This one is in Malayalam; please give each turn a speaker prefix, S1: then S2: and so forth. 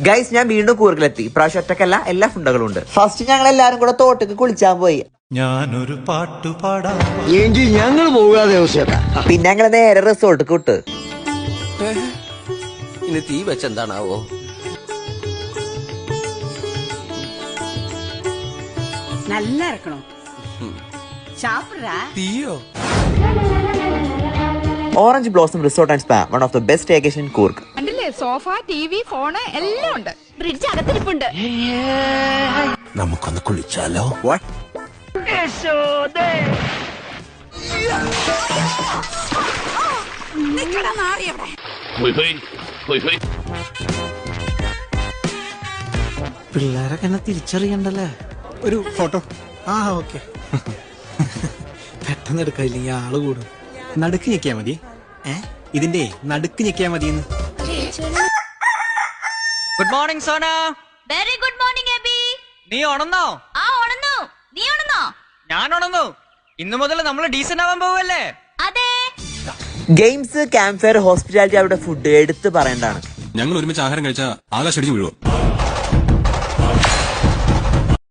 S1: ഗൈസ് ഞാൻ വീണ്ടും കൂർഗിലെത്തി. പ്രാവശ്യം ഒറ്റക്കല്ല, എല്ലാ ഫുഡുകളും ഉണ്ട്. ഫസ്റ്റ് ഞങ്ങൾ എല്ലാരും കൂടെ തോട്ടക്ക് കുളിച്ചാൻ പോയി.
S2: ഞാനൊരു പാട്ടു പാടാം
S3: എങ്കിൽ ഞങ്ങൾ പോകാതെ
S1: പിന്നെ ഞങ്ങൾ നേരെ റിസോർട്ട് വിട്ട്.
S3: ഇനി തീ വെച്ചെന്താണാവോ?
S4: நல்லா இருக்கணும் சாப்பிடுறா
S3: തീയോ?
S1: Orange blossom resort and spa, one of the best vacation in Coorg.
S5: കണ്ടില്ലേ, സോഫ, ടിവി, ഫോണ് എല്ലാം ഉണ്ട്. ഫ്രിഡ്ജ് അകത്തിരിപ്പുണ്ട്.
S3: നമുക്കൊന്ന് കുളിച്ചാലോ?
S6: പിള്ളേരൊക്കെ എന്നെ തിരിച്ചറിയണ്ടല്ലേ? ഒരു ഫോട്ടോ. ആ ഓക്കെ. പെട്ടെന്ന് എടുക്കില്ലെങ്കിൽ ആള് കൂടും. നടുക്ക് ഞെക്കിയാ മതി. ഇതിന്റെ നടുക്ക് ഞെക്കിയാ മതിയെന്ന്.
S7: Good morning Sona.
S5: Very good morning Abi.
S7: നീ ഉണന്നോ?
S5: ആ ഉണന്നു. നീ ഉണന്നോ?
S7: ഞാൻ ഉണന്നു. ഇന്നു മുതൽ നമ്മൾ ഡീസന്റ് ആവാൻ പോവല്ലേ?
S5: അതെ.
S1: ഗെയിംസ്, ക്യാമ്പ് ഫയർ, ഹോസ്പിറ്റാലിറ്റി, അവരുടെ ഫുഡ് എടുത്ത് പറയേണ്ടതാണ്.
S8: ഞങ്ങൾ ഒരുമിച്ച് ആഹാരം കഴിച്ചാൽ ആകാശം അടിച്ചു വീഴുവോ?